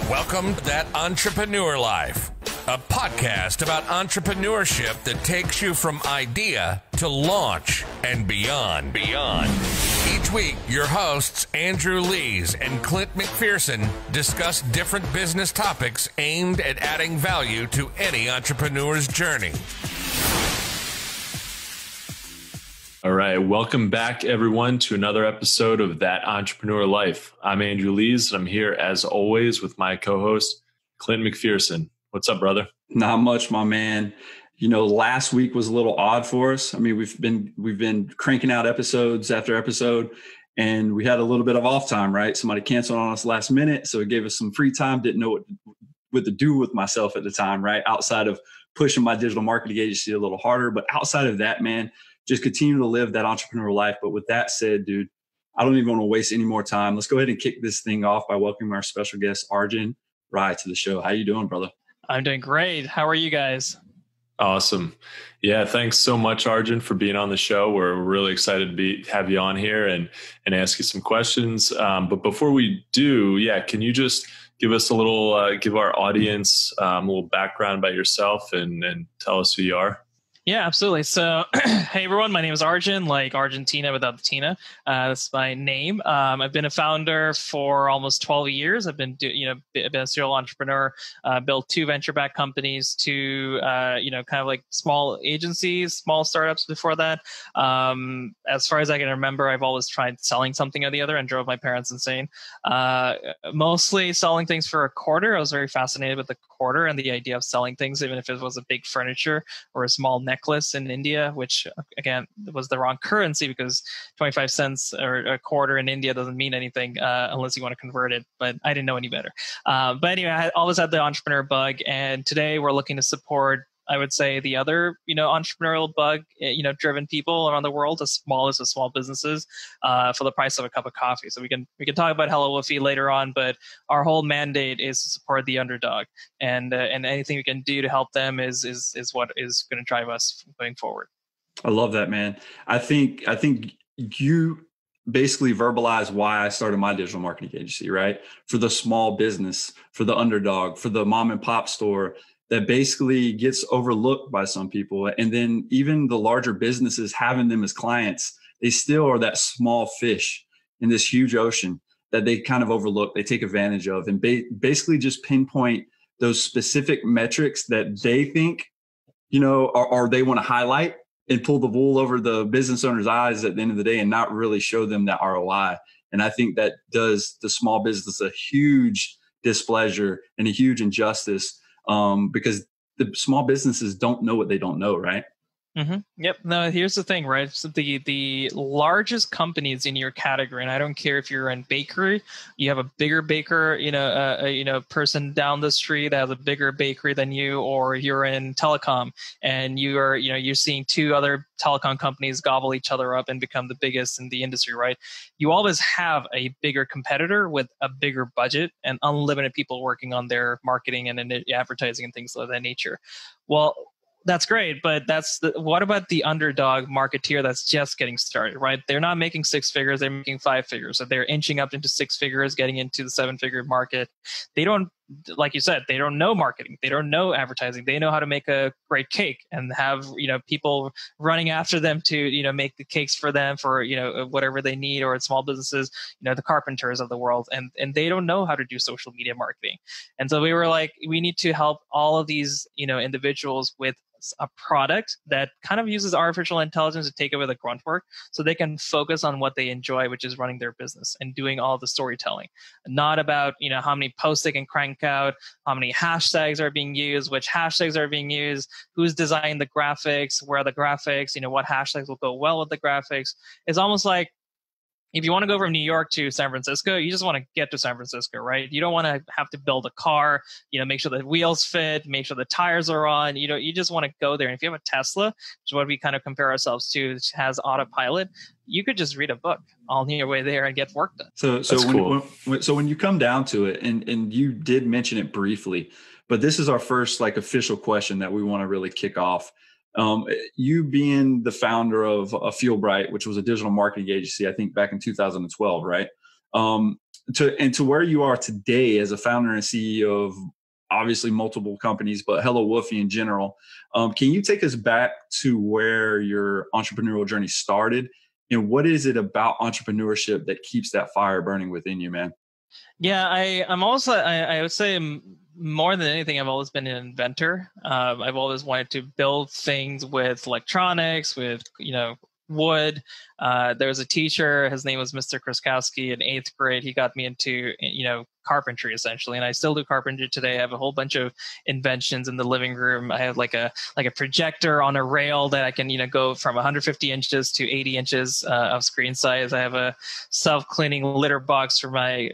Welcome to That Entrepreneur Life, a podcast about entrepreneurship that takes you from idea to launch and beyond. Each week, your hosts, Andrew Lees and Clint McPherson, discuss different business topics aimed at adding value to any entrepreneur's journey. All right. Welcome back, everyone, to another episode of That Entrepreneur Life. I'm Andrew Lees, and I'm here, as always, with my co-host, Clint McPherson. What's up, brother? Not much, my man. You know, last week was a little odd for us. I mean, we've been cranking out episodes after episode, and we had a little bit of off time, right? Somebody canceled on us last minute, so it gave us some free time. Didn't know what to do with myself at the time, right? Outside of pushing my digital marketing agency a little harder, but outside of that, man, just continue to live that entrepreneurial life. But with that said, dude, I don't even want to waste any more time. Let's go ahead and kick this thing off by welcoming our special guest, Arjun Rai, to the show. How you doing, brother? I'm doing great. How are you guys? Awesome. Yeah, thanks so much, Arjun, for being on the show. We're really excited to have you on here and ask you some questions. But before we do, can you just give us a little, give our audience a little background about yourself and tell us who you are? Yeah, absolutely. So, hey everyone, my name is Arjun, like Argentina without the Tina. That's my name. I've been a founder for almost 12 years. I've been, been a serial entrepreneur. Built 2 venture-backed companies, 2, kind of like small agencies, small startups before that. As far as I can remember, I've always tried selling something or the other and drove my parents insane. Mostly selling things for a quarter. I was very fascinated with the quarter and the idea of selling things, even if it was a big furniture or a small necklace in India, which again was the wrong currency because 25 cents or a quarter in India doesn't mean anything unless you want to convert it. But I didn't know any better. But anyway, I always had the entrepreneur bug, and today we're looking to support, I would say, the other, entrepreneurial bug, driven people around the world, as small as the small businesses, for the price of a cup of coffee. So we can talk about HelloWoofy later on, but our whole mandate is to support the underdog, and anything we can do to help them is what is going to drive us going forward. I love that, man. I think you basically verbalize why I started my digital marketing agency, right? For the small business, for the underdog, for the mom and pop store that basically gets overlooked by some people. And then even the larger businesses having them as clients, they still are that small fish in this huge ocean that they kind of overlook, they take advantage of, and basically just pinpoint those specific metrics that they think, or they want to highlight and pull the wool over the business owner's eyes at the end of the day and not really show them that ROI. And I think that does the small business a huge displeasure and a huge injustice, because the small businesses don't know what they don't know, right? Mm-hmm. Yep. No, here's the thing, right? So the largest companies in your category, and I don't care if you're in bakery, you have a bigger baker, person down the street that has a bigger bakery than you, or you're in telecom and you're seeing 2 other telecom companies gobble each other up and become the biggest in the industry, right? You always have a bigger competitor with a bigger budget and unlimited people working on their marketing and advertising and things of that nature. Well, that's great, but what about the underdog marketeer that's just getting started, right? They're not making 6 figures, they're making 5 figures. So they're inching up into 6 figures, getting into the 7-figure market. They don't, like you said, they don't know marketing. They don't know advertising. They know how to make a great cake and have, people running after them to, make the cakes for them for, whatever they need, or small businesses, the carpenters of the world. And they don't know how to do social media marketing. And so we were like, we need to help all of these, individuals with a product that kind of uses artificial intelligence to take over the grunt work so they can focus on what they enjoy, which is running their business and doing all the storytelling. Not about, how many posts they can crank out, how many hashtags are being used, which hashtags are being used, who's designing the graphics, where are the graphics, what hashtags will go well with the graphics. It's almost like, if you want to go from New York to San Francisco, you just want to get to San Francisco, right? You don't want to have to build a car, make sure the wheels fit, make sure the tires are on. You just want to go there. And if you have a Tesla, which is what we kind of compare ourselves to, which has autopilot, you could just read a book on your way there and get work done. So when you come down to it, and you did mention it briefly, but this is our first official question that we want to really kick off. You being the founder of Fuelbright, which was a digital marketing agency, I think back in 2012, right? to where you are today as a founder and CEO of obviously multiple companies, but HelloWoofy in general. Can you take us back to where your entrepreneurial journey started, and what is it about entrepreneurship that keeps that fire burning within you, man? Yeah, I'm also, I would say more than anything, I've always been an inventor. I've always wanted to build things with electronics, with, wood. There was a teacher, his name was Mr. Kraskowski in 8th grade. He got me into, carpentry essentially. And I still do carpentry today. I have a whole bunch of inventions in the living room. I have like a projector on a rail that I can, go from 150 inches to 80 inches of screen size. I have a self-cleaning litter box for my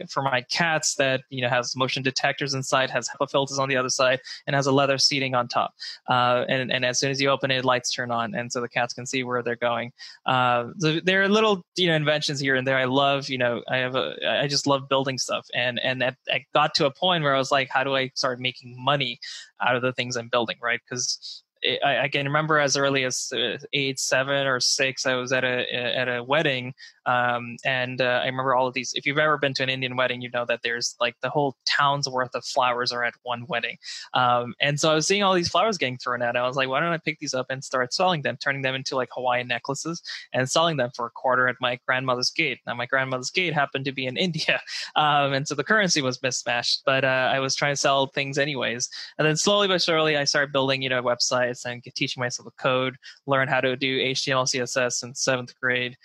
cats that, has motion detectors inside, has HEPA filters on the other side, and has a leather seating on top. And as soon as you open it, lights turn on. And so the cats can see where they're going. So there are little, inventions here and there. I love, I just love building stuff. And I got to a point where I was like, how do I start making money out of the things I'm building, right? Because I can remember as early as 8, 7, or 6, I was at a wedding, and I remember all of these. If you've ever been to an Indian wedding, you know that there's like the whole town's worth of flowers are at one wedding, and so I was seeing all these flowers getting thrown out. I was like, why don't I pick these up and start selling them, turning them into like Hawaiian necklaces and selling them for $0.25 at my grandmother's gate. Now my grandmother's gate happened to be in India, and so the currency was mismatched, but I was trying to sell things anyways. And then slowly but surely, I started building, websites and teaching myself the code, learn how to do HTML, CSS in 7th grade.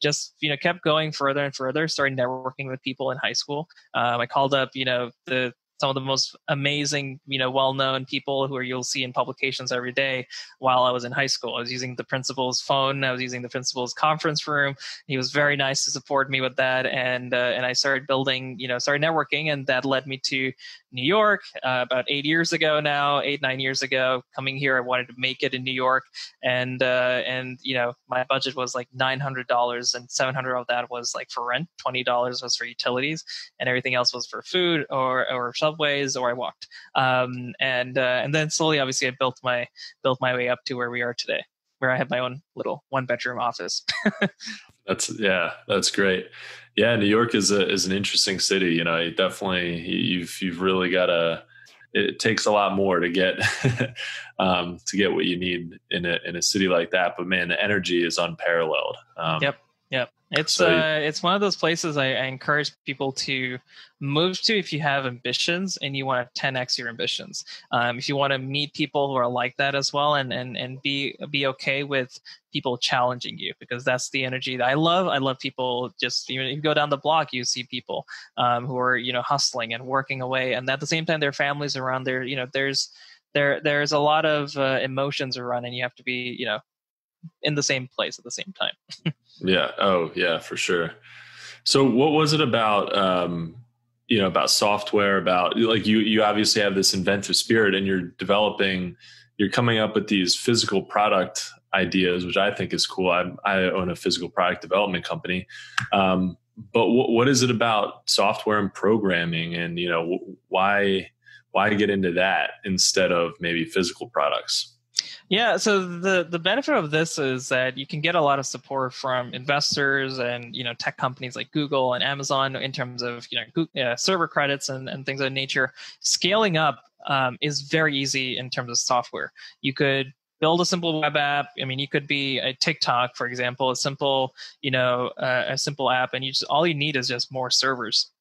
Just, kept going further and further, started networking with people in high school. I called up, some of the most amazing, well-known people who you'll see in publications every day while I was in high school. I was using the principal's phone. I was using the principal's conference room. He was very nice to support me with that. And I started building, started networking, and that led me to New York about 8 years ago now, 8, 9 years ago. Coming here, I wanted to make it in New York. And my budget was like $900, and $700 of that was like for rent. $20 was for utilities, and everything else was for food or subways, or I walked. And then slowly, obviously, I built my way up to where we are today, where I have my own little 1-bedroom office. That's great. Yeah, New York is an interesting city. Definitely you've really got it takes a lot more to get to get what you need in a city like that. But man, the energy is unparalleled. Yep. It's one of those places I encourage people to move to if you have ambitions and you want to 10x your ambitions. If you want to meet people who are like that as well, and be okay with people challenging you, because that's the energy that I love. I love people. Just even if you go down the block, you see people who are hustling and working away, and at the same time their families around there. There's a lot of emotions around, and you have to be in the same place at the same time. Yeah. Oh, yeah, for sure. So what was it about, about software, about like you obviously have this inventive spirit, and you're coming up with these physical product ideas, which I think is cool. I own a physical product development company. But what is it about software and programming, and, why get into that instead of maybe physical products? Yeah, so the benefit of this is that you can get a lot of support from investors and tech companies like Google and Amazon in terms of server credits and things of that nature. Scaling up is very easy in terms of software. You could build a simple web app. I mean, you could be a TikTok, for example, a simple app, and all you need is just more servers.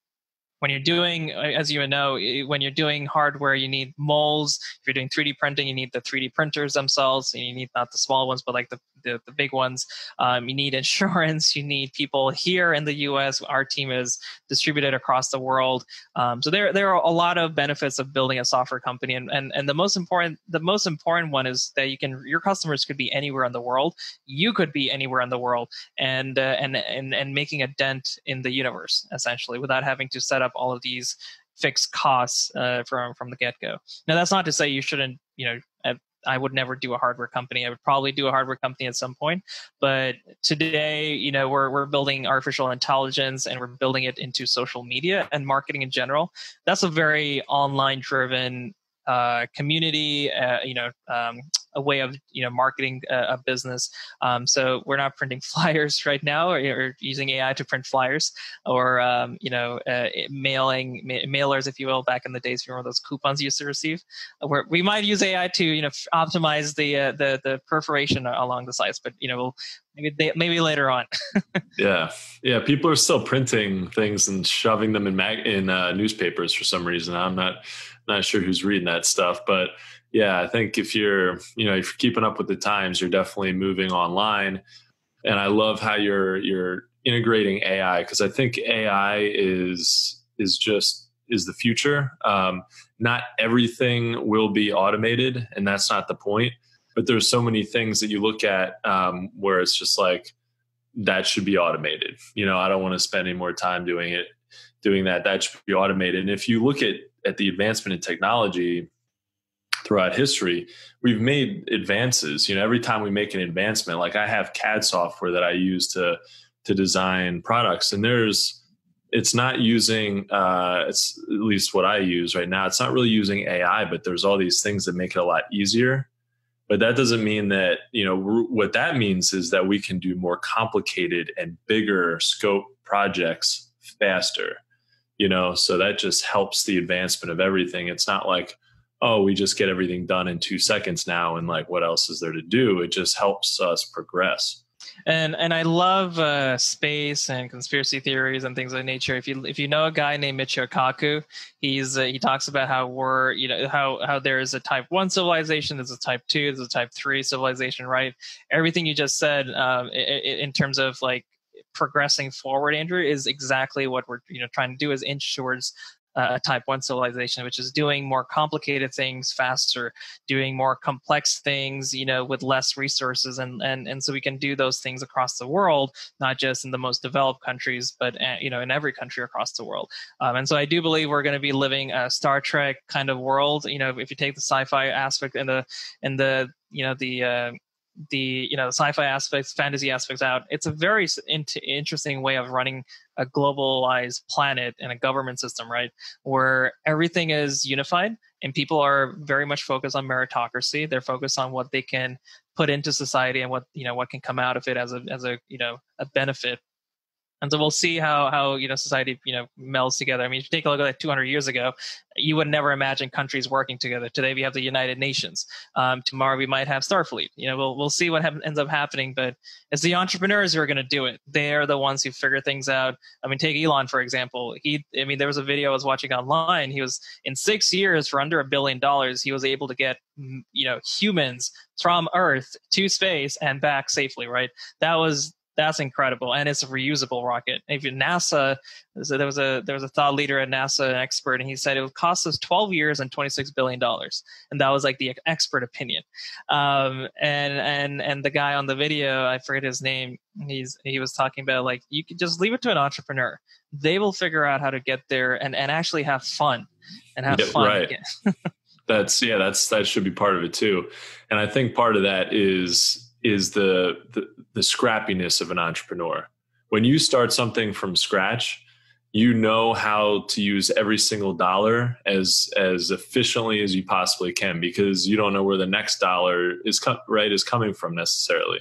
When you're doing, as you know, when you're doing hardware, you need molds. If you're doing 3D printing, you need the 3D printers themselves. And you need not the small ones, but like the big ones. You need insurance. You need people here in the U.S. Our team is distributed across the world. So there are a lot of benefits of building a software company. And the most important one is that your customers could be anywhere in the world. You could be anywhere in the world, and making a dent in the universe, essentially, without having to set up all of these fixed costs from the get-go. Now, that's not to say you shouldn't, I would never do a hardware company. I would probably do a hardware company at some point. But today, we're building artificial intelligence, and we're building it into social media and marketing in general. That's a very online-driven community, a way of marketing a business. So we're not printing flyers right now, or using AI to print flyers, or mailing mailers, if you will, back in the days. Remember those coupons you used to receive? Where we might use AI to optimize the perforation along the sides, but we'll maybe later on. Yeah. People are still printing things and shoving them in newspapers for some reason. I'm not sure who's reading that stuff, but yeah, I think if you're keeping up with the times, you're definitely moving online. And I love how you're integrating AI, because I think AI is the future. Not everything will be automated, and that's not the point. But there's so many things that you look at where it's just like, that should be automated. I don't want to spend any more time doing that. That should be automated. And if you look at the advancement in technology throughout history, we've made advances. Every time we make an advancement, like I have CAD software that I use to design products, and it's not using, it's at least what I use right now, it's not really using AI, but there's all these things that make it a lot easier. But that doesn't mean that, what that means is that we can do more complicated and bigger scope projects faster, so that just helps the advancement of everything. It's not like, oh, we just get everything done in 2 seconds now, and like, what else is there to do? It just helps us progress. And I love space and conspiracy theories and things of that nature. If you know a guy named Michio Kaku, he talks about how we're how there is a type 1 civilization, there's a type 2, there's a type 3 civilization, right? Everything you just said in terms of like progressing forward, Andrew, is exactly what we're trying to do, is inch towards a type 1 civilization, which is doing more complicated things faster, doing more complex things, with less resources. And so we can do those things across the world, not just in the most developed countries, but, in every country across the world. And so I do believe we're going to be living a Star Trek kind of world. If you take the sci-fi aspect and the sci-fi aspects, fantasy aspects out, it's a very interesting way of running a globalized planet and a government system, right? Where everything is unified and people are very much focused on meritocracy. They're focused on what they can put into society and what can come out of it as a benefit. And so we'll see how society melds together. I mean, if you take a look at that 200 years ago, you would never imagine countries working together. Today we have the United Nations. Tomorrow we might have Starfleet. We'll see what ends up happening. But it's the entrepreneurs who are going to do it. They're the ones who figure things out. I mean, take Elon for example. There was a video I was watching online. He was in 6 years for under $1 billion. He was able to get humans from Earth to space and back safely. Right? That's incredible, and it's a reusable rocket. If NASA, so there was a thought leader at NASA, an expert, and he said it would cost us 12 years and $26 billion, and that was like the expert opinion. And the guy on the video, I forget his name, he was talking about like, you could just leave it to an entrepreneur. They will figure out how to get there and actually have fun and have fun. Right. That should be part of it too, and I think part of that is the scrappiness of an entrepreneur. When you start something from scratch, you know how to use every single dollar as efficiently as you possibly can, because you don't know where the next dollar is coming from necessarily.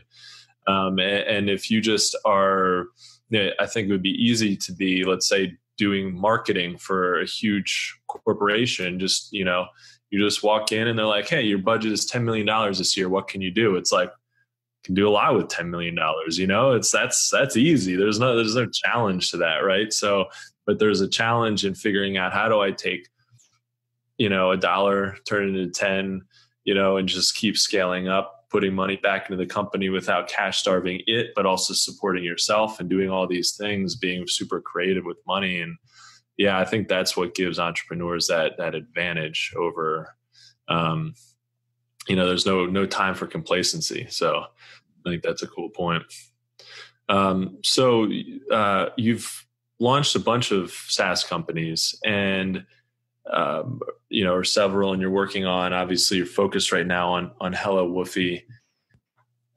And if you just are, I think it would be easy to be, let's say, doing marketing for a huge corporation. You just walk in and they're like, hey, your budget is $10 million this year. What can you do? It's like, can do a lot with $10 million. That's easy. There's no challenge to that. Right. So, but there's a challenge in figuring out, how do I take, $1, turn it into 10, and just keep scaling up, putting money back into the company without cash starving it, but also supporting yourself and doing all these things, being super creative with money. And yeah, I think that's what gives entrepreneurs that advantage over, there's no time for complacency. So I think that's a cool point. So you've launched a bunch of SaaS companies and, or several, and you're working on, obviously you're focused right now on HelloWoofy.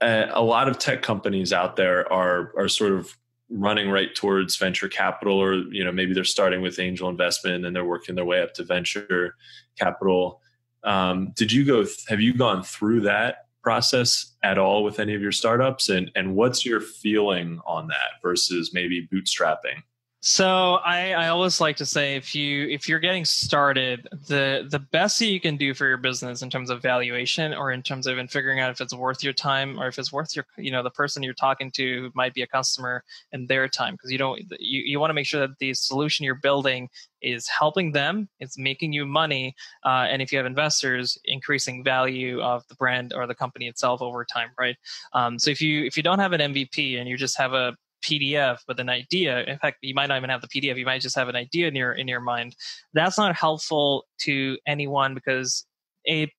A lot of tech companies out there are sort of running right towards venture capital, or, maybe they're starting with angel investment and then they're working their way up to venture capital. Have you gone through that process at all with any of your startups? And what's your feeling on that versus maybe bootstrapping? So I always like to say if you're getting started, the best that you can do for your business in terms of valuation or in terms of even figuring out if it's worth your time or if it's worth your the person you're talking to who might be a customer and their time, because you want to make sure that the solution you're building is helping them, it's making you money, and if you have investors, increasing value of the brand or the company itself over time, right? So if you don't have an MVP and you just have a PDF with an idea. In fact, you might not even have the PDF. You might just have an idea in your mind. That's not helpful to anyone because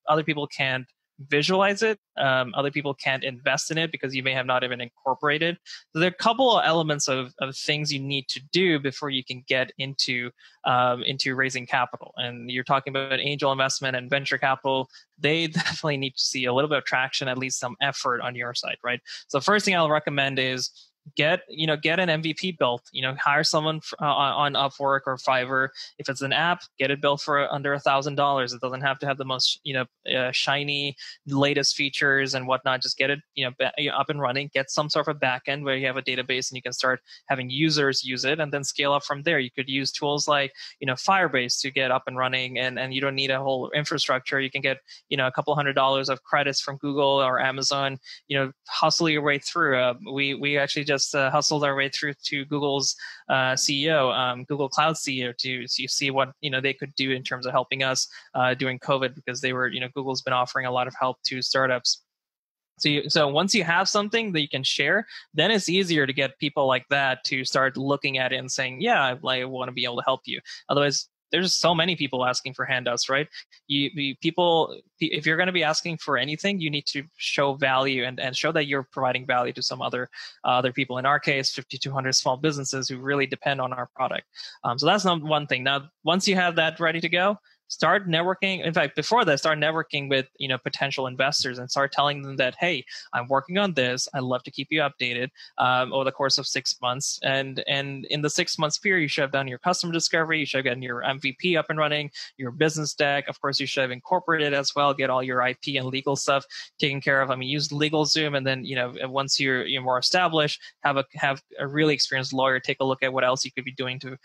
other people can't visualize it. Other people can't invest in it because you may have not even incorporated. So there are a couple of elements of things you need to do before you can get into raising capital. And you're talking about angel investment and venture capital. They definitely need to see a little bit of traction, at least some effort on your side, right? So first thing I'll recommend is get an MVP built, hire someone on Upwork or Fiverr. If it's an app, get it built for under $1,000. It doesn't have to have the most, shiny latest features and whatnot. Just get it, up and running, get some sort of a backend where you have a database and you can start having users use it and then scale up from there. You could use tools like, Firebase to get up and running and you don't need a whole infrastructure. You can get, a couple $100 of credits from Google or Amazon, hustle your way through. We actually just hustled our way through to Google's CEO, Google Cloud CEO, to see what they could do in terms of helping us during COVID, because they were Google's been offering a lot of help to startups. So once you have something that you can share, then it's easier to get people like that to start looking at it and saying, yeah, I want to be able to help you. Otherwise, there's so many people asking for handouts, right? If you're going to be asking for anything, you need to show value and show that you're providing value to some other people. In our case, 5,200 small businesses who really depend on our product. So that's not one thing. Now, once you have that ready to go, start networking. In fact, before that, start networking with potential investors and start telling them that, hey, I'm working on this. I'd love to keep you updated over the course of 6 months. And in the 6 months period, you should have done your customer discovery. You should have gotten your MVP up and running, your business deck. Of course, you should have incorporated as well. Get all your IP and legal stuff taken care of. Use LegalZoom, and then once you're more established, have a really experienced lawyer take a look at what else you could be doing to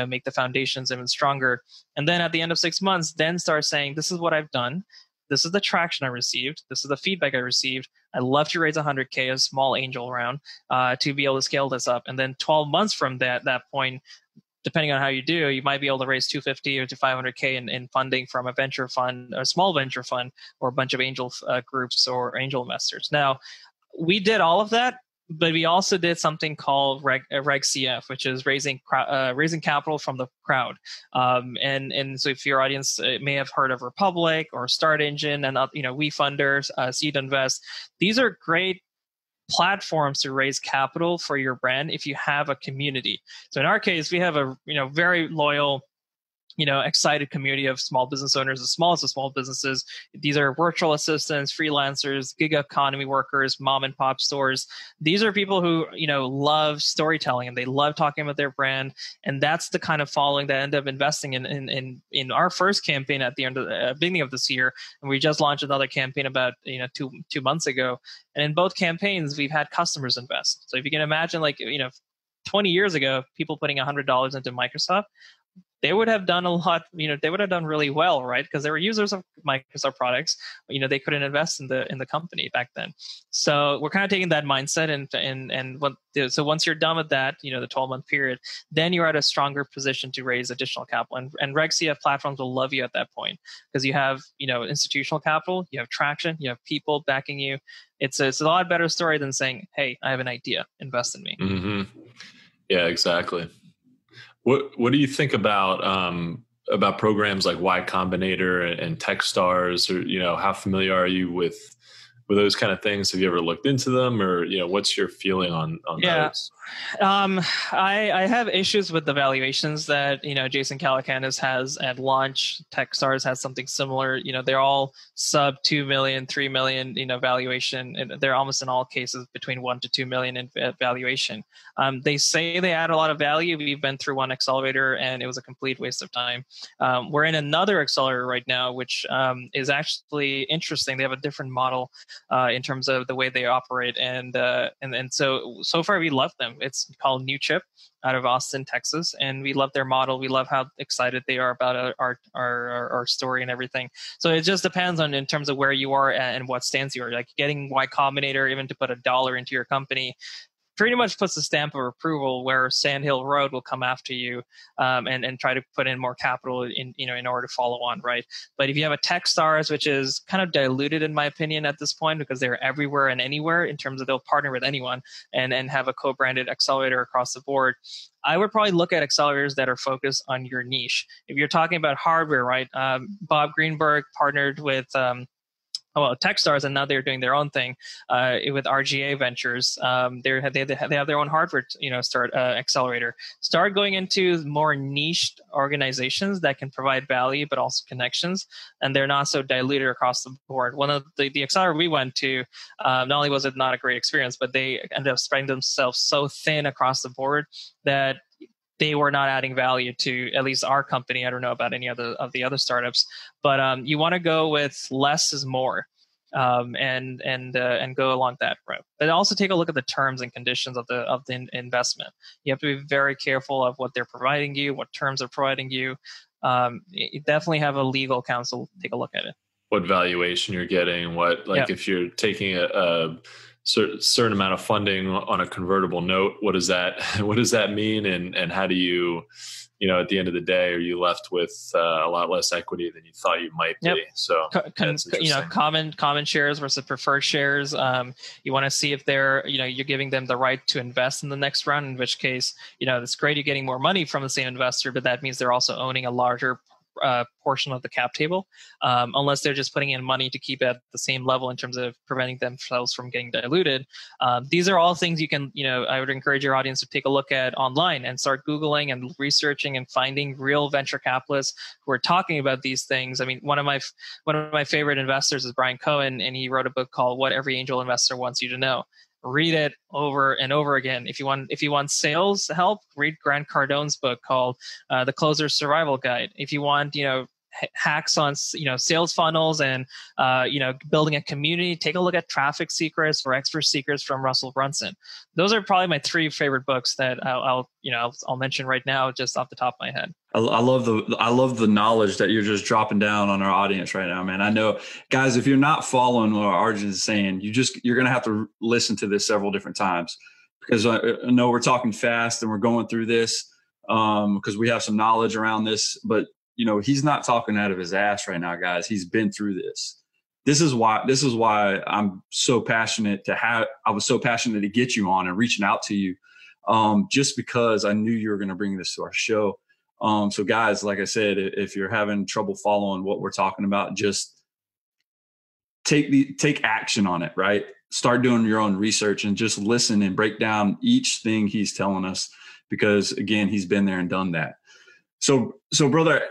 make the foundations even stronger. And then at the end of 6 months, then start saying, this is what I've done. This is the traction I received. This is the feedback I received. I'd love to raise 100K, a small angel round, to be able to scale this up. And then 12 months from that point, depending on how you do, you might be able to raise 250 or to 500K in funding from a venture fund, a small venture fund, or a bunch of angel groups or angel investors. Now, we did all of that, but we also did something called Reg CF, which is raising capital from the crowd. And so if your audience may have heard of Republic or Start Engine and WeFunders, Seed Invest, these are great platforms to raise capital for your brand if you have a community. So in our case, we have a very loyal, excited community of small business owners, the smallest of small businesses. These are virtual assistants, freelancers, gig economy workers, mom and pop stores. These are people who, love storytelling and they love talking about their brand. And that's the kind of following that end up investing in our first campaign at the end of the beginning of this year. And we just launched another campaign about, 2 months ago. And in both campaigns, we've had customers invest. So if you can imagine 20 years ago, people putting $100 into Microsoft, they would have done a lot, they would have done really well, right? Because they were users of Microsoft products. They couldn't invest in the company back then. So we're kind of taking that mindset so once you're done with that, the 12-month period, then you're at a stronger position to raise additional capital. And Reg CF platforms will love you at that point because you have, institutional capital, you have traction, you have people backing you. It's a lot better story than saying, hey, I have an idea, invest in me. Mm-hmm. Yeah, exactly. What do you think about programs like Y Combinator and Techstars, or how familiar are you with those kind of things? Have you ever looked into them, or what's your feeling on those? I have issues with the valuations that Jason Calacanis has at launch. Techstars has something similar. They're all sub 2 million, 3 million valuation, and they're almost in all cases between 1 to 2 million in valuation. They say they add a lot of value. We've been through one accelerator and it was a complete waste of time. We're in another accelerator right now, which is actually interesting. They have a different model. in terms of the way they operate. And so far we love them. It's called New Chip out of Austin, Texas, and we love their model. We love how excited they are about our story and everything. So it just depends on in terms of where you are and what stance you are. Like getting Y Combinator, even to put $1 into your company, pretty much puts a stamp of approval, where Sandhill Road will come after you and try to put in more capital in order to follow on, right? But if you have a Techstars, which is kind of diluted in my opinion at this point, because they're everywhere and anywhere in terms of they'll partner with anyone and have a co-branded accelerator across the board, I would probably look at accelerators that are focused on your niche. If you're talking about hardware, right? Bob Greenberg partnered with Techstars, and now they're doing their own thing with RGA Ventures. They have their own hardware, start accelerator. Start going into more niche organizations that can provide value, but also connections, and they're not so diluted across the board. One of the accelerator we went to, not only was it not a great experience, but they ended up spreading themselves so thin across the board that they were not adding value to at least our company. I don't know about any other of the other startups, but you want to go with less is more, and go along that route. But also take a look at the terms and conditions of the investment. You have to be very careful of what they're providing you, what terms they're providing you. You definitely have a legal counsel take a look at it. What valuation you're getting, if you're taking a certain amount of funding on a convertible note, what does that mean, and how do you at the end of the day, are you left with a lot less equity than you thought you might be? Yep. So common shares versus preferred shares. You want to see if they're you're giving them the right to invest in the next round, in which case it's great you're getting more money from the same investor, but that means they're also owning a larger portion of the cap table, unless they're just putting in money to keep it at the same level in terms of preventing themselves from getting diluted. These are all things you can, I would encourage your audience to take a look at online and start Googling and researching and finding real venture capitalists who are talking about these things. I mean, one of my favorite investors is Brian Cohen, and he wrote a book called What Every Angel Investor Wants You to Know. Read it over and over again. If you want sales help, read Grant Cardone's book called The Closer's Survival Guide. If you want hacks on sales funnels and building a community, take a look at Traffic Secrets or Expert Secrets from Russell Brunson. Those are probably my 3 favorite books that I'll mention right now, just off the top of my head. I love the knowledge that you're just dropping down on our audience right now, man. I know, guys, if you're not following what Arjun is saying, you're going to have to listen to this several different times, because I know we're talking fast and we're going through this because we have some knowledge around this, but he's not talking out of his ass right now, guys. He's been through this. This is why I'm so passionate I was so passionate to get you on and reaching out to you, just because I knew you were going to bring this to our show. So guys, like I said, if you're having trouble following what we're talking about, just take action on it, right? Start doing your own research and just listen and break down each thing he's telling us, because again, he's been there and done that. So brother,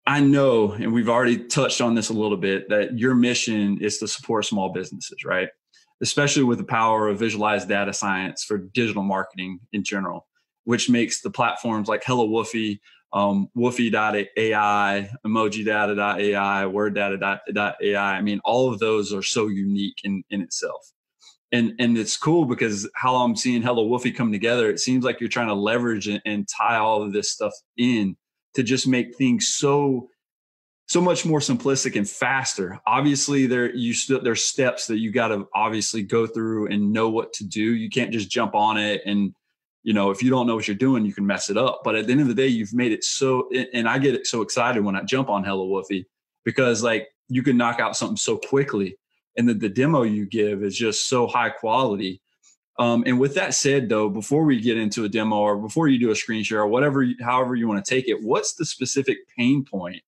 I know, and we've already touched on this a little bit, that your mission is to support small businesses, right? Especially with the power of visualized data science for digital marketing in general, which makes the platforms like HelloWoofy, Woofy.ai, EmojiData.ai, WordData.ai. I mean, all of those are so unique in itself. And it's cool because how I'm seeing HelloWoofy come together, it seems like you're trying to leverage and tie all of this stuff in to just make things so much more simplistic and faster. Obviously, there's steps that you got to obviously go through and know what to do. You can't just jump on it and if you don't know what you're doing, you can mess it up. But at the end of the day, you've made it so, and I get so excited when I jump on HelloWoofy, because you can knock out something so quickly, and the demo you give is just so high quality. And with that said, though, before we get into a demo or before you do a screen share or however you want to take it, what's the specific pain point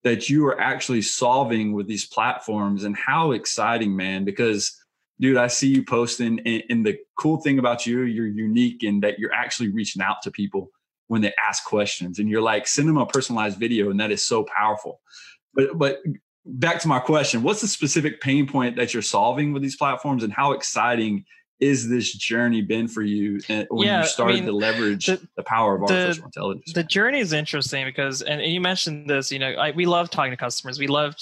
that you are actually solving with these platforms, and how exciting, man? Because dude, I see you posting, and the cool thing about you're unique in that you're actually reaching out to people when they ask questions, and you're like, send them a personalized video, and that is so powerful. But back to my question, what's the specific pain point that you're solving with these platforms, and how exciting is this journey been for you when you started to leverage the power of artificial intelligence? The journey is interesting because, and you mentioned this, we love talking to customers. We love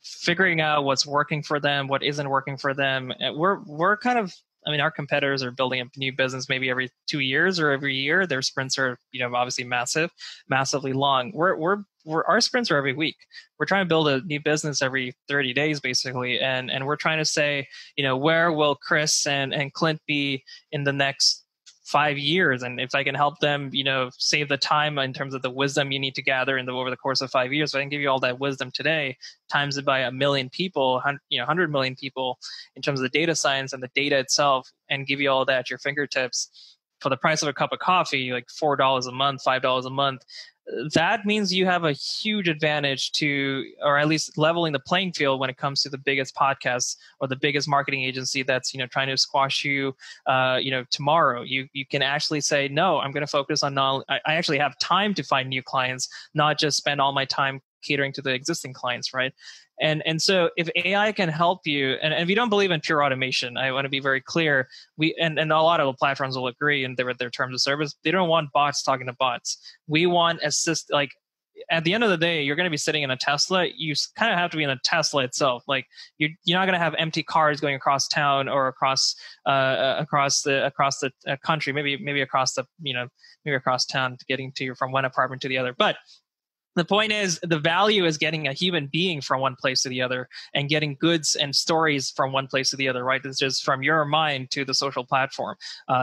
figuring out what's working for them, what isn't working for them. And we're kind of, I mean, our competitors are building a new business maybe every 2 years or every year. Their sprints are, obviously massively long. Our sprints are every week. We're trying to build a new business every 30 days, basically. And we're trying to say, where will Chris and Clint be in the next 5 years? And if I can help them, save the time in terms of the wisdom you need to gather over the course of 5 years, if I can give you all that wisdom today, times it by 1 million people, 100 million people in terms of the data science and the data itself, and give you all that at your fingertips for the price of a cup of coffee, like $4 a month, $5 a month, that means you have a huge advantage or at least leveling the playing field when it comes to the biggest podcasts or the biggest marketing agency that's, trying to squash you, tomorrow. You can actually say, no, I'm going to focus on I actually have time to find new clients, not just spend all my time catering to the existing clients, right? And so if AI can help you, and if you don't believe in pure automation, I want to be very clear, and a lot of the platforms will agree in their terms of service, they don't want bots talking to bots. We want at the end of the day, you're going to be sitting in a Tesla. You kind of have to be in a Tesla itself. Like you're not going to have empty cars going across town or across the country, maybe across town, getting from one apartment to the other. But the point is, the value is getting a human being from one place to the other and getting goods and stories from one place to the other, right? It's just from your mind to the social platform.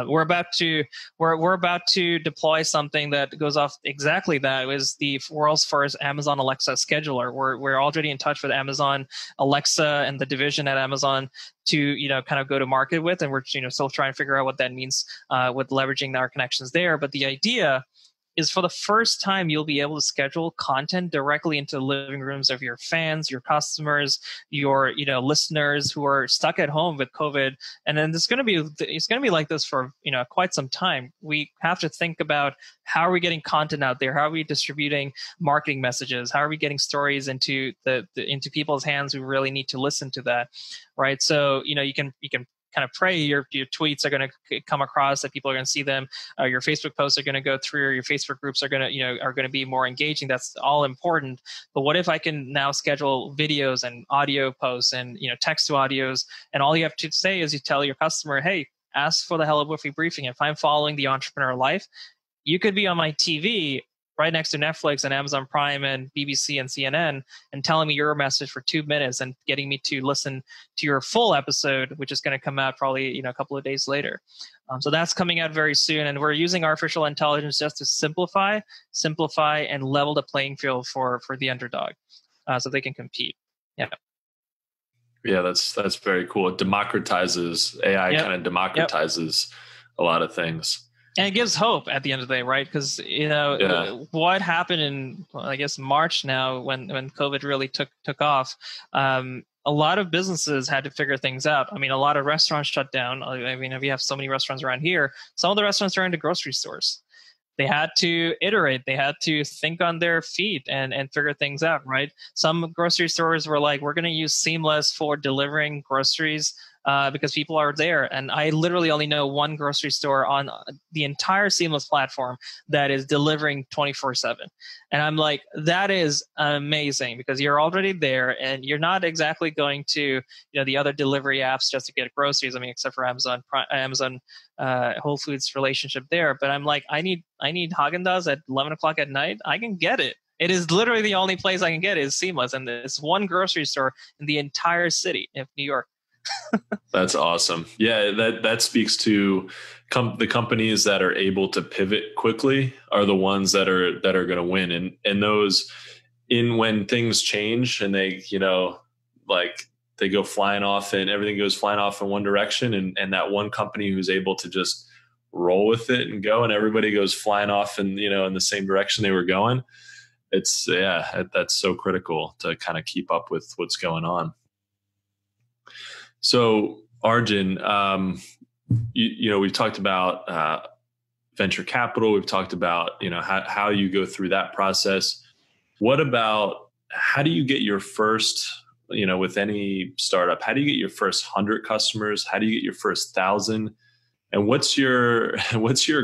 We're about to deploy something that goes off exactly that. It was the world's first Amazon Alexa scheduler. We're already in touch with Amazon Alexa and the division at Amazon to kind of go to market with, and we're still trying to figure out what that means with leveraging our connections there. But the idea is, for the first time, you'll be able to schedule content directly into the living rooms of your fans, your customers, your listeners who are stuck at home with COVID. And then it's going to be like this for quite some time. We have to think about, how are we getting content out there? How are we distributing marketing messages? How are we getting stories into into people's hands who really need to listen to that, right? So you can kind of pray your tweets are going to come across, that people are going to see them. Your Facebook posts are going to go through, or your Facebook groups are going to be more engaging. That's all important. But what if I can now schedule videos and audio posts and text to audios, and all you have to say is you tell your customer, hey, ask for the HelloWoofy briefing. If I'm following the entrepreneur life, you could be on my TV right next to Netflix and Amazon Prime and BBC and CNN, and telling me your message for 2 minutes and getting me to listen to your full episode, which is going to come out probably a couple of days later. So that's coming out very soon, and we're using artificial intelligence just to simplify, and level the playing field for the underdog, so they can compete. Yeah, that's very cool. It democratizes AI. Kind of democratizes a lot of things. And it gives hope at the end of the day, right? Because what happened in, I guess, March now, when COVID really took off, a lot of businesses had to figure things out. I mean, a lot of restaurants shut down. I mean, if you have so many restaurants around here, some of the restaurants are into grocery stores. They had to iterate. They had to think on their feet and figure things out, right? Some grocery stores were like, we're going to use Seamless for delivering groceries because people are there. And I literally only know one grocery store on the entire Seamless platform that is delivering 24/7. And I'm like, that is amazing, because you're already there and you're not exactly going to, the other delivery apps just to get groceries. I mean, except for Amazon Whole Foods relationship there. But I'm like, I need Haagen-Dazs at 11 o'clock at night. I can get it. It is literally the only place I can get it is Seamless. And there's one grocery store in the entire city of New York. That's awesome. Yeah, that speaks to the companies that are able to pivot quickly are the ones that are going to win. And those when things change and they they go flying off and everything goes flying off in one direction, and that one company who's able to just roll with it and go, and everybody goes flying off and in the same direction they were going. That's so critical to kind of keep up with what's going on. So Arjun, we've talked about venture capital. We've talked about how you go through that process. What about, how do you get your first, with any startup? How do you get your first 100 customers? How do you get your first 1,000? And what's your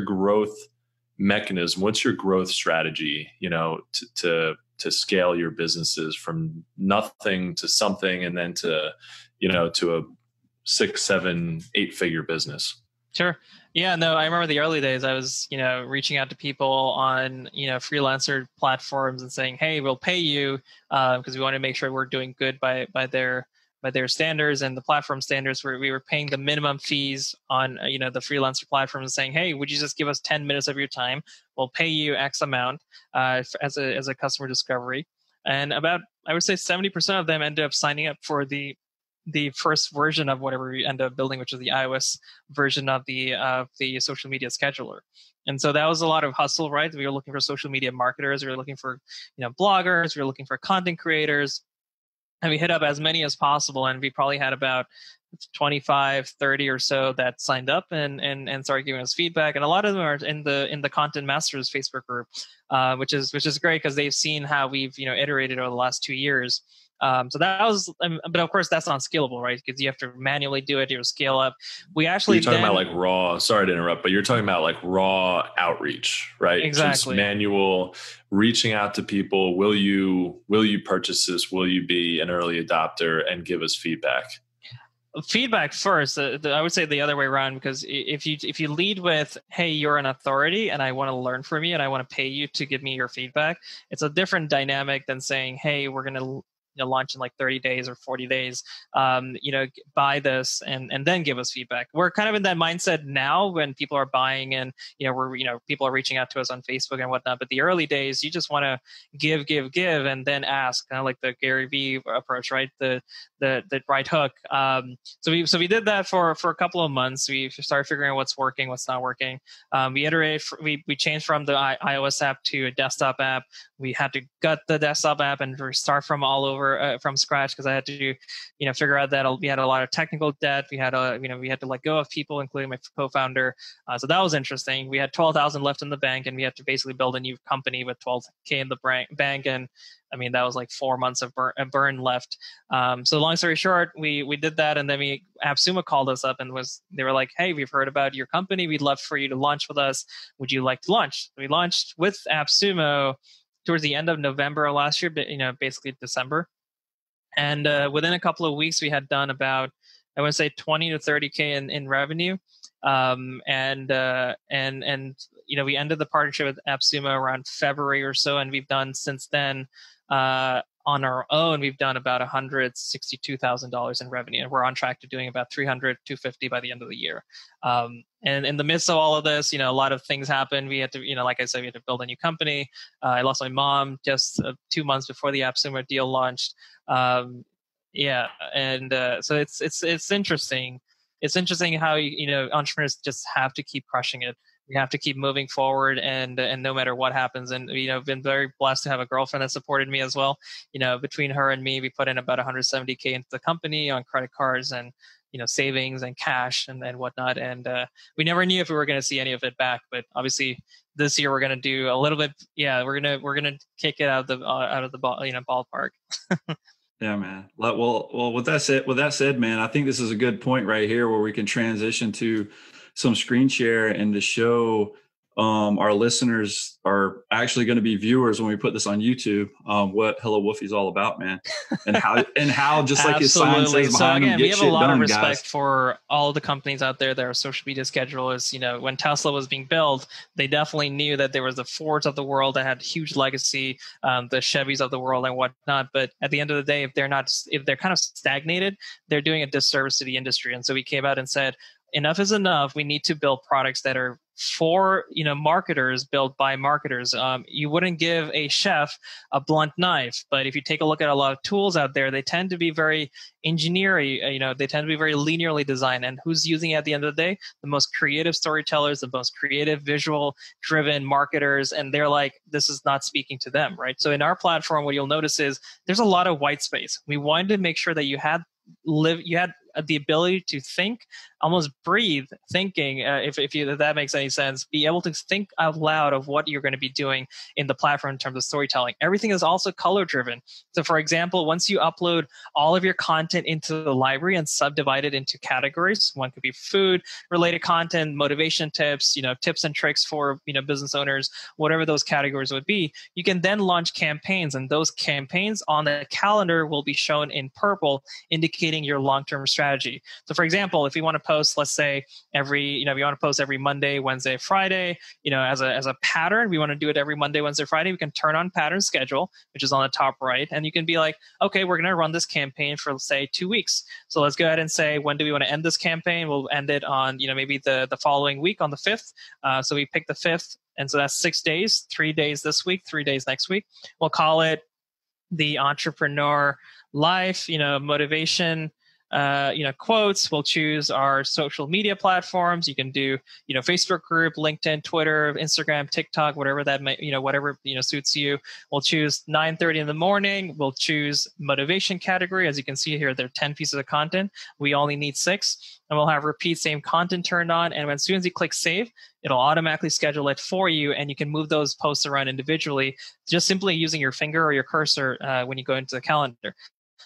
growth mechanism? What's your growth strategy? To to scale your businesses from nothing to something, and then to, to a 6, 7, 8-figure business? Sure. Yeah, no, I remember the early days. I was, reaching out to people on, freelancer platforms and saying, "Hey, we'll pay you because we want to make sure we're doing good by their standards and the platform standards." Where we were paying the minimum fees on, the freelancer platform, and saying, "Hey, would you just give us 10 minutes of your time? We'll pay you X amount as a customer discovery." And about, I would say, 70% of them ended up signing up for the first version of whatever we end up building, which is the iOS version of the social media scheduler. And so that was a lot of hustle, right? We were looking for social media marketers. We were looking for, bloggers. We were looking for content creators. And we hit up as many as possible. And we probably had about 25, 30 or so that signed up and started giving us feedback. And a lot of them are in the Content Masters Facebook group, which is great because they've seen how we've, iterated over the last 2 years. So that was, but of course that's not scalable, right? Because you have to manually do it. You scale up. We actually, you're talking about like raw, sorry to interrupt, but you're talking about like raw outreach, right? Exactly. Just manual reaching out to people. Will you purchase this? Will you be an early adopter and give us feedback? Feedback first. I would say the other way around, because if you lead with, "Hey, you're an authority and I want to learn from you and I want to pay you to give me your feedback," it's a different dynamic than saying, "Hey, we're going to launch in like 30 days or 40 days, buy this and then give us feedback." We're kind of in that mindset now when people are buying and, people are reaching out to us on Facebook and whatnot. But the early days, you just want to give and then ask, kind of like the Gary Vee approach, right? The right hook. So we did that for a couple of months. We started figuring out what's working, what's not working. We iterated, we changed from the iOS app to a desktop app. We had to gut the desktop app and restart from all over from scratch, because I had to, figure out that we had a lot of technical debt. We had we had to let go of people, including my co-founder. So that was interesting. We had 12,000 left in the bank, and we had to basically build a new company with 12K in the bank. And I mean, that was like 4 months of burn left. So long story short, we did that, and then AppSumo called us up and they were like, "Hey, we've heard about your company. We'd love for you to launch with us. Would you like to launch?" We launched with AppSumo towards the end of November of last year, basically December. And within a couple of weeks, we had done about, I would say, 20 to 30K in revenue. We ended the partnership with AppSumo around February or so, and we've done since then on our own, we've done about $162,000 in revenue, and we're on track to doing about 300, 250 by the end of the year. And in the midst of all of this, a lot of things happened. We had to, like I said, we had to build a new company. I lost my mom just 2 months before the AppSumo deal launched. So it's interesting. It's interesting how entrepreneurs just have to keep crushing it. We have to keep moving forward, and no matter what happens. And I've been very blessed to have a girlfriend that supported me as well. Between her and me, we put in about 170K into the company on credit cards and savings and cash and whatnot. And we never knew if we were going to see any of it back. But obviously, this year we're going to do a little bit. Yeah, we're gonna kick it out of the ballpark. Yeah, man. Well, with that said, man, I think this is a good point right here where we can transition to some screen share and to show our listeners are actually going to be viewers when we put this on YouTube, what HelloWoofy is all about, man. And how just like his sign says behind him, we have a lot of respect for all the companies out there that are social media schedulers. When Tesla was being built, they definitely knew that there was the Fords of the world that had huge legacy, the Chevys of the world and whatnot. But at the end of the day, if they're kind of stagnated, they're doing a disservice to the industry. And so we came out and said, enough is enough. We need to build products that are for marketers, built by marketers. You wouldn't give a chef a blunt knife, but if you take a look at a lot of tools out there, they tend to be very engineering. They tend to be very linearly designed. And who's using it at the end of the day? The most creative storytellers, the most creative, visual-driven marketers, and they're like, this is not speaking to them, right? So in our platform, what you'll notice is there's a lot of white space. We wanted to make sure that you had the ability to think almost breathe thinking, if that makes any sense, be able to think out loud of what you're going to be doing in the platform in terms of storytelling. Everything is also color driven. So for example, once you upload all of your content into the library and subdivide it into categories, one could be food related content, motivation tips, tips and tricks for, business owners, whatever those categories would be, you can then launch campaigns, and those campaigns on the calendar will be shown in purple, indicating your long-term strategy. So for example, if you want to post, let's say if you want to post every Monday, Wednesday, Friday, as a pattern, we want to do it every Monday, Wednesday, Friday, we can turn on pattern schedule, which is on the top right. And you can be like, okay, we're going to run this campaign for, let's say, 2 weeks. So let's go ahead and say, when do we want to end this campaign? We'll end it on, maybe the following week on the 5th. So we pick the 5th. And so that's 6 days, 3 days this week, 3 days next week. We'll call it the Entrepreneur Life, motivation, quotes. We'll choose our social media platforms. You can do, Facebook group, LinkedIn, Twitter, Instagram, TikTok, whatever that may, whatever, suits you. We'll choose 9:30 in the morning. We'll choose motivation category. As you can see here, there are 10 pieces of content. We only need 6. And we'll have repeat same content turned on. And as soon as you click save, it'll automatically schedule it for you. And you can move those posts around individually, just simply using your finger or your cursor when you go into the calendar.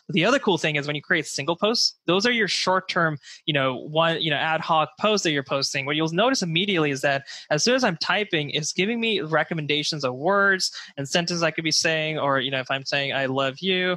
The other cool thing is when you create single posts, those are your short-term, ad hoc posts that you're posting. What you'll notice immediately is that as soon as I'm typing, it's giving me recommendations of words and sentences I could be saying, or, if I'm saying, I love you.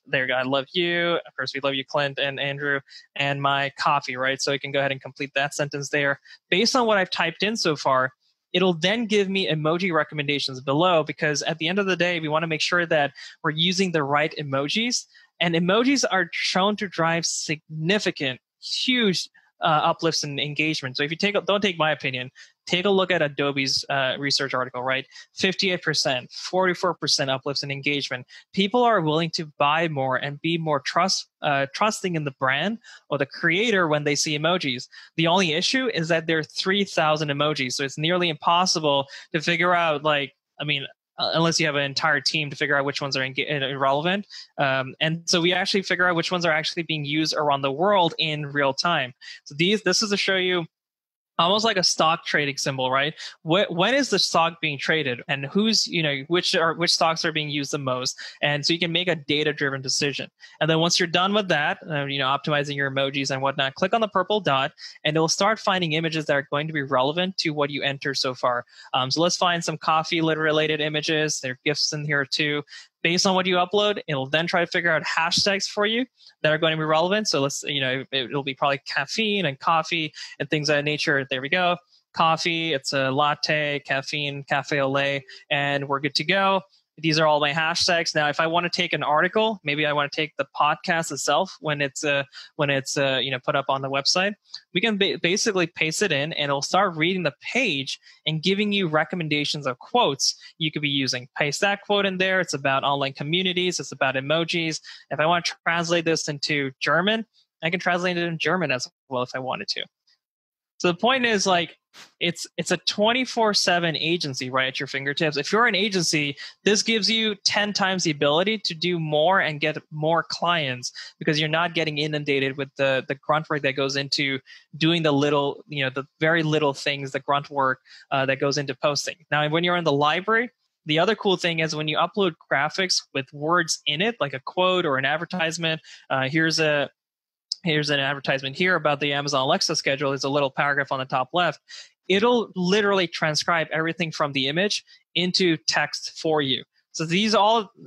There you go. I love you. Of course, we love you, Clint and Andrew, and my coffee, right? So you can go ahead and complete that sentence there. Based on what I've typed in so far, it'll then give me emoji recommendations below, because at the end of the day, we want to make sure that we're using the right emojis. And emojis are shown to drive significant, huge uplifts in engagement. So if you don't take my opinion, take a look at Adobe's research article, right? 58%, 44% uplifts in engagement. People are willing to buy more and be more trusting in the brand or the creator when they see emojis. The only issue is that there are 3,000 emojis. So it's nearly impossible to figure out, unless you have an entire team to figure out which ones are irrelevant. And so we actually figure out which ones are actually being used around the world in real time. So this is to show you almost like a stock trading symbol, right? When is the stock being traded, and who's, which stocks are being used the most? And so you can make a data-driven decision. And then once you're done with that, optimizing your emojis and whatnot, click on the purple dot, and it'll start finding images that are going to be relevant to what you enter so far. So let's find some coffee-related images. There are GIFs in here too. Based on what you upload, it'll then try to figure out hashtags for you that are going to be relevant. So it'll be probably caffeine and coffee and things of that nature. There we go. Coffee, it's a latte, caffeine, cafe au lait, and we're good to go. These are all my hashtags. Now, if I want to take an article, maybe I want to take the podcast itself when it's put up on the website, we can basically paste it in, and it'll start reading the page and giving you recommendations of quotes you could be using. Paste that quote in there. It's about online communities. It's about emojis. If I want to translate this into German, I can translate it in German as well if I wanted to. So the point is, it's a 24/7 agency right at your fingertips. If you're an agency, this gives you 10 times the ability to do more and get more clients, because you're not getting inundated with the grunt work that goes into doing the very little things, the grunt work that goes into posting. Now, when you're in the library, the other cool thing is when you upload graphics with words in it, like a quote or an advertisement. Here's an advertisement here about the Amazon Alexa schedule. There's a little paragraph on the top left. It'll literally transcribe everything from the image into text for you. So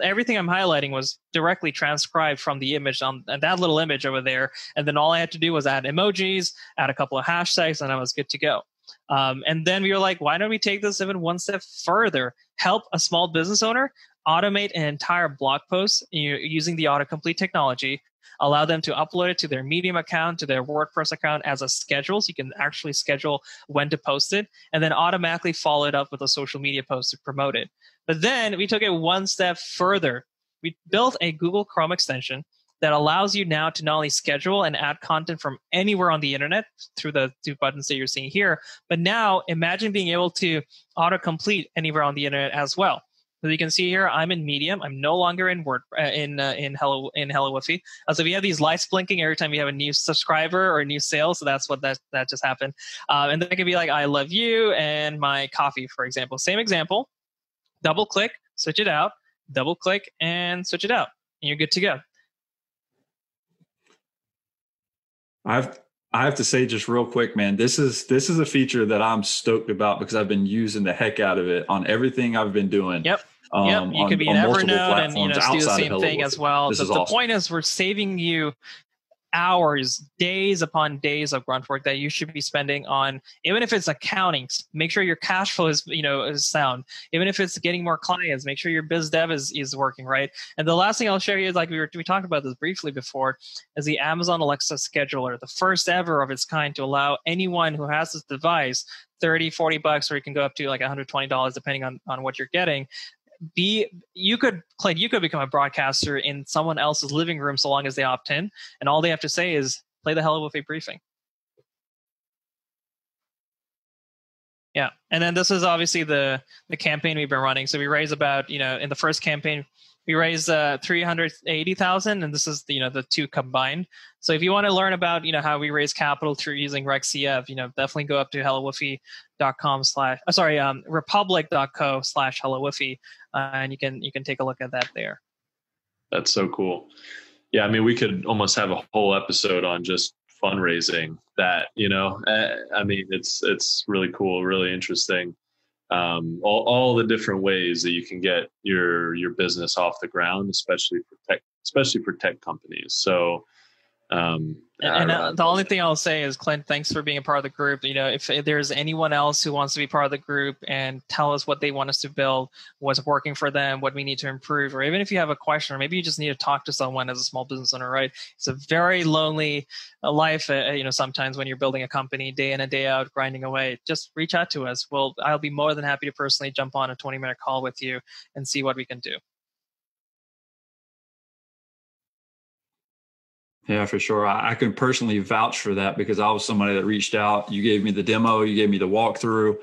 everything I'm highlighting was directly transcribed from the image on that little image over there. And then all I had to do was add emojis, add a couple of hashtags, and I was good to go. And then we were like, why don't we take this even one step further? Help a small business owner automate an entire blog post using the autocomplete technology. Allow them to upload it to their Medium account, to their WordPress account as a schedule. So you can actually schedule when to post it, and then automatically follow it up with a social media post to promote it. But then we took it one step further. We built a Google Chrome extension that allows you now to not only schedule and add content from anywhere on the internet through the 2 buttons that you're seeing here, but now imagine being able to autocomplete anywhere on the internet as well. So you can see here, I'm in Medium. I'm no longer in Word in HelloWoofy. So we have these lights blinking every time we have a new subscriber or a new sale. So that's what that just happened. And then it could be like, I love you and my coffee, for example. Same example. Double click, switch it out. Double click and switch it out, and you're good to go. I have to say just real quick, man, this is a feature that I'm stoked about because I've been using the heck out of it on everything I've been doing. Yep. You could be in Evernote and do the same thing as well. The awesome. Point is we're saving you hours, days upon days of grunt work that you should be spending on, even if it's accounting, make sure your cash flow is sound. Even if it's getting more clients, make sure your biz dev is working, right? And the last thing I'll share you is, like we talked about this briefly before, is the Amazon Alexa scheduler, the first ever of its kind to allow anyone who has this device $30-$40, or you can go up to like $120 depending on what you're getting. Clint, you could become a broadcaster in someone else's living room so long as they opt in, and all they have to say is play the HelloWoofy briefing. Yeah, and then this is obviously the campaign we've been running. So we raised about, in the first campaign we raised $380,000, and this is the two combined. So if you want to learn about how we raise capital through using RegCF, definitely go up to republic.co/HelloWoofy, and you can take a look at that there. That's so cool. Yeah, I mean, we could almost have a whole episode on just fundraising. That I mean, it's really cool, really interesting. All the different ways that you can get your business off the ground, especially for tech companies. So, the only thing I'll say is, Clint, thanks for being a part of the group. If there's anyone else who wants to be part of the group and tell us what they want us to build, what's working for them, what we need to improve, or even if you have a question, or maybe you just need to talk to someone as a small business owner, right? It's a very lonely life, sometimes when you're building a company day in and day out, grinding away. Just reach out to us. I'll be more than happy to personally jump on a 20-minute call with you and see what we can do. Yeah, for sure. I can personally vouch for that because I was somebody that reached out. You gave me the demo, you gave me the walkthrough,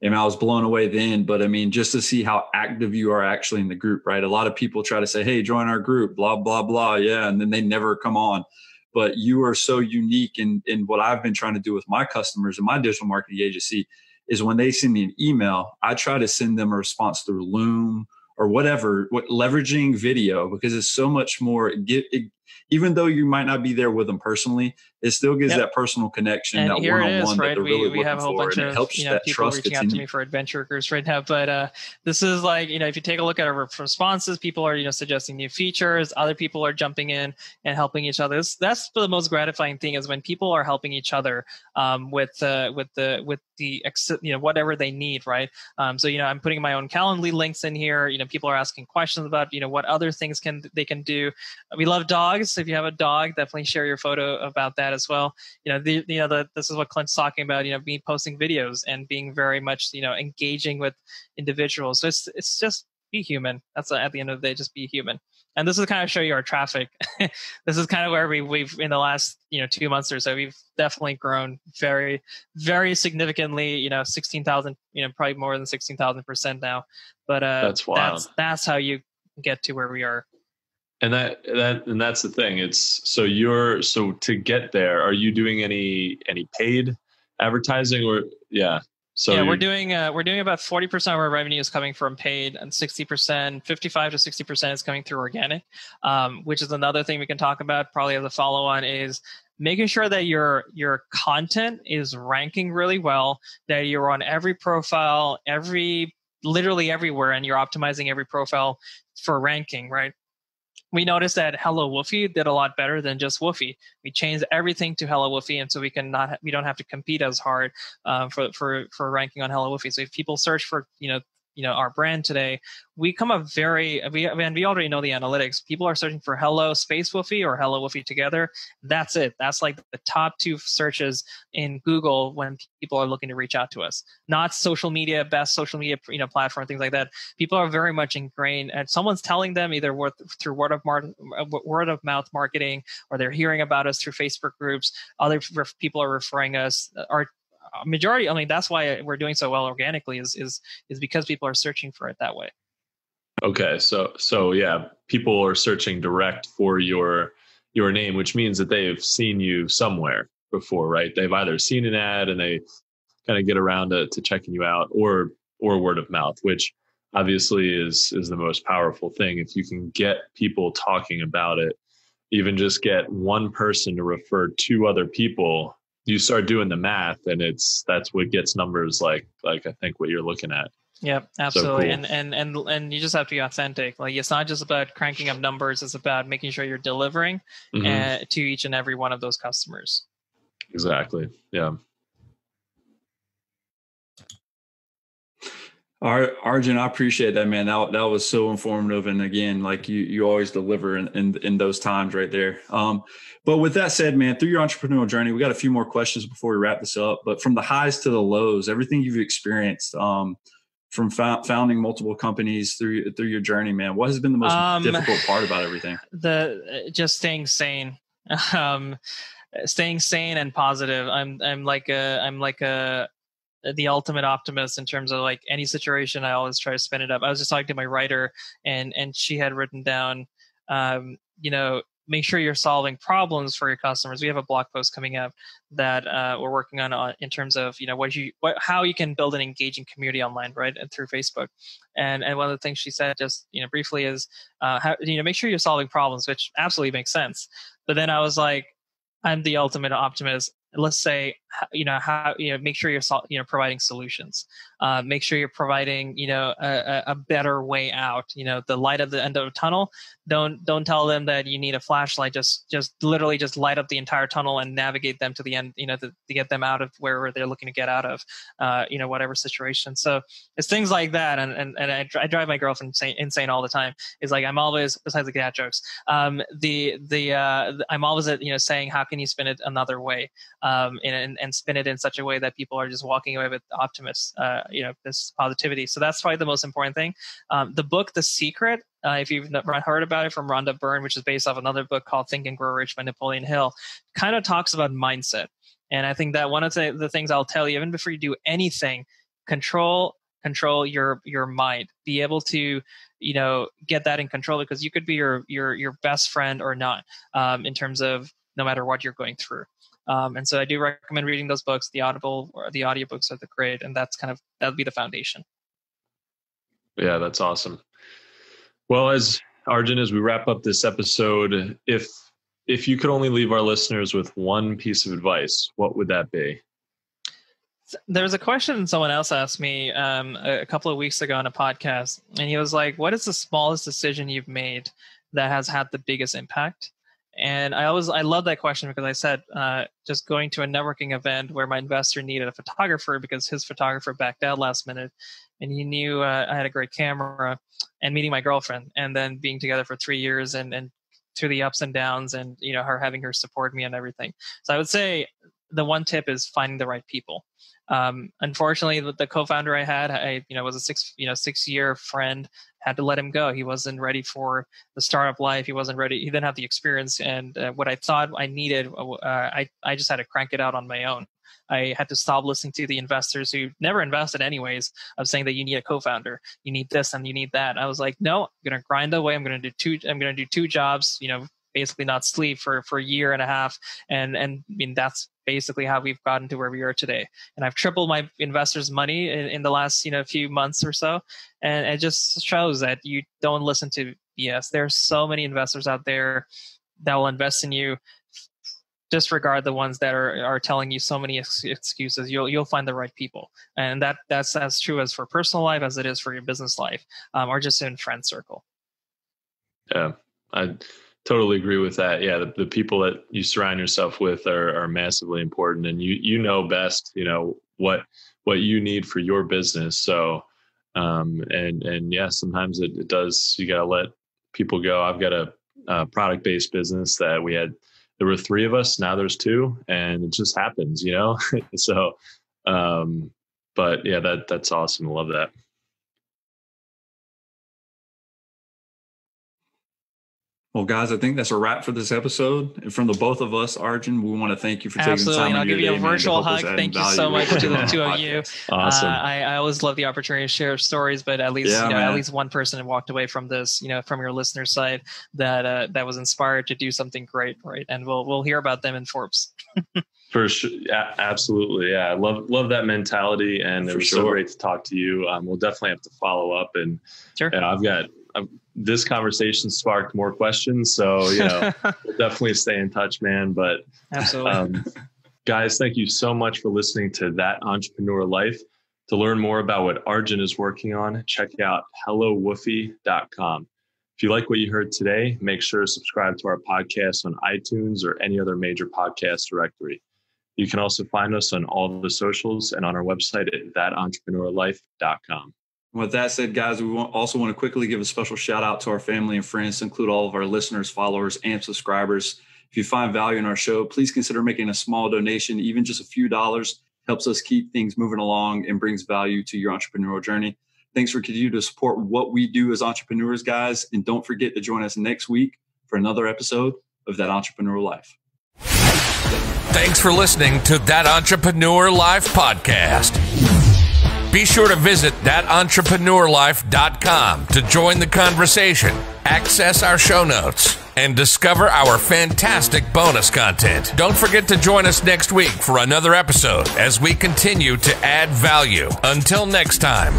and I was blown away then. But I mean, just to see how active you are actually in the group, right? A lot of people try to say, hey, join our group, blah, blah, blah. Yeah. And then they never come on. But you are so unique in what I've been trying to do with my customers and my digital marketing agency is when they send me an email, I try to send them a response through Loom or whatever, leveraging video, because it's so much more. Even though you might not be there with them personally, it still gives that personal connection, and that here one-on-one it is, right? that they're really we have a whole bunch of people reaching out to me for adventure groups right now. But this is like, if you take a look at our responses, people are suggesting new features. Other people are jumping in and helping each other. That's the most gratifying thing, is when people are helping each other with whatever they need, right? So I'm putting my own Calendly links in here. People are asking questions about what other things they can do. We love dogs. If you have a dog, definitely share your photo about that as well. This is what Clint's talking about. Me posting videos and being very much engaging with individuals. So it's just be human. That's at the end of the day, just be human. And this is kind of show you our traffic. This is kind of where we've in the last 2 months or so, we've definitely grown very, very significantly. 16,000, probably more than 16,000% now. But that's wild. That's how you get to where we are. And that's the thing. It's so to get there, are you doing any paid advertising or So we're doing about 40% of our revenue is coming from paid, and 60%, 55 to 60% is coming through organic, which is another thing we can talk about probably as a follow-on, is making sure that your content is ranking really well, that you're on every profile, literally everywhere, and you're optimizing every profile for ranking, right? We noticed that HelloWoofy did a lot better than just Woofy. We changed everything to HelloWoofy, and so we don't have to compete as hard for ranking on HelloWoofy. So if people search for our brand today, we come up we already know the analytics. People are searching for Hello Space Woofy or HelloWoofy together. That's it. That's like the top 2 searches in Google when people are looking to reach out to us. Not social media, best social media platform, things like that. People are very much ingrained, and someone's telling them either through word of mouth marketing, or they're hearing about us through Facebook groups. Other people are referring us. Our majority, that's why we're doing so well organically, is because people are searching for it that way. Okay. So yeah, people are searching direct for your name, which means that they've seen you somewhere before, right? They've either seen an ad and they kind of get around to checking you out, or word of mouth, which obviously is the most powerful thing. If you can get people talking about it, even just get one person to refer two other people, you start doing the math, and that's what gets numbers like I think what you're looking at. Yep, So absolutely. cool. And you just have to be authentic. Like, it's not just about cranking up numbers, it's about making sure you're delivering to each and every one of those customers. Exactly. Yeah. Arjun, I appreciate that, man. That was so informative. And again, like you always deliver in those times right there. But with that said, man, through your entrepreneurial journey, we got a few more questions before we wrap this up. But from the highs to the lows, everything you've experienced, from founding multiple companies through your journey, man, what has been the most difficult part about everything? Just staying sane. Staying sane and positive. I'm like the ultimate optimist in terms of like any situation. I always try to spin it up. I was just talking to my writer, and she had written down, make sure you're solving problems for your customers. We have a blog post coming up that we're working on in terms of how you can build an engaging community online, right, and through Facebook. And one of the things she said just briefly is make sure you're solving problems, which absolutely makes sense. But then I was like, I'm the ultimate optimist. Let's say, make sure you're providing solutions. Make sure you're providing, a better way out. The light at the end of the tunnel. Don't tell them that you need a flashlight. Just literally just light up the entire tunnel and navigate them to the end. To get them out of wherever they're looking to get out of. Whatever situation. So it's things like that, and I drive my girlfriend insane all the time. It's like I'm always, besides the cat jokes, I'm always saying, how can you spin it another way? And spin it in such a way that people are just walking away with this positivity. So that's probably the most important thing. The book, The Secret, if you've never heard about it, from Rhonda Byrne, which is based off another book called Think and Grow Rich by Napoleon Hill, kind of talks about mindset. And I think that one of the things I'll tell you, even before you do anything, control your mind. Be able to get that in control, because you could be your best friend or not, in terms of no matter what you're going through. And so I do recommend reading those books. The Audible or the audiobooks are great, and that'll be the foundation. Yeah, that's awesome. Well, as we wrap up this episode, if you could only leave our listeners with one piece of advice, what would that be? There was a question someone else asked me a couple of weeks ago on a podcast, and he was like, what is the smallest decision you've made that has had the biggest impact? And I love that question, because I said, just going to a networking event where my investor needed a photographer because his photographer backed out last minute, and he knew I had a great camera, and meeting my girlfriend, and then being together for 3 years, and through the ups and downs, and her having her support me and everything. So I would say the one tip is finding the right people. Unfortunately, the co-founder I had, was a 6-year friend. Had to let him go. He wasn't ready for the startup life. He wasn't ready. He didn't have the experience. And what I thought I needed, I just had to crank it out on my own. I had to stop listening to the investors who never invested anyways, of saying that you need a co-founder, you need this and you need that. I was like, no, I'm going to grind away. I'm going to do 2 jobs, basically not sleep for a year and a half. And I mean, that's basically how we've gotten to where we are today. And I've tripled my investors' money in the last, few months or so. And it just shows that you don't listen to BS. There are so many investors out there that will invest in you. Disregard the ones that are telling you so many excuses. You'll find the right people. And that's as true as for personal life as it is for your business life, or just in friend circle. Yeah, I totally agree with that. Yeah, the people that you surround yourself with are massively important, and you know best, what you need for your business. So, and yeah, sometimes it does. You got to let people go. I've got a product-based business that there were 3 of us. Now there's 2, and it just happens, So, but yeah, that's awesome. I love that. Well, guys, I think that's a wrap for this episode. And from the both of us, Arjun, we want to thank you for taking the time. And I'll give you a virtual hug. Thank you so much to the two of you. Awesome. I always love the opportunity to share stories, but at least at least one person walked away from this, from your listener side that was inspired to do something great, right? And we'll hear about them in Forbes. For sure. Yeah, absolutely. Yeah. I love that mentality. And it was so great to talk to you. We'll definitely have to follow up. And this conversation sparked more questions. So, we'll definitely stay in touch, man. But absolutely. Guys, thank you so much for listening to That Entrepreneur Life. To learn more about what Arjun is working on, check out HelloWoofy.com. If you like what you heard today, make sure to subscribe to our podcast on iTunes or any other major podcast directory. You can also find us on all the socials and on our website at thatentrepreneurlife.com. With that said, guys, we also want to quickly give a special shout out to our family and friends, to include all of our listeners, followers, and subscribers. If you find value in our show, please consider making a small donation. Even just a few dollars helps us keep things moving along and brings value to your entrepreneurial journey. Thanks for continuing to support what we do as entrepreneurs, guys. And don't forget to join us next week for another episode of That Entrepreneur Life. Thanks for listening to That Entrepreneur Life podcast. Be sure to visit thatentrepreneurlife.com to join the conversation, access our show notes, and discover our fantastic bonus content. Don't forget to join us next week for another episode as we continue to add value. Until next time.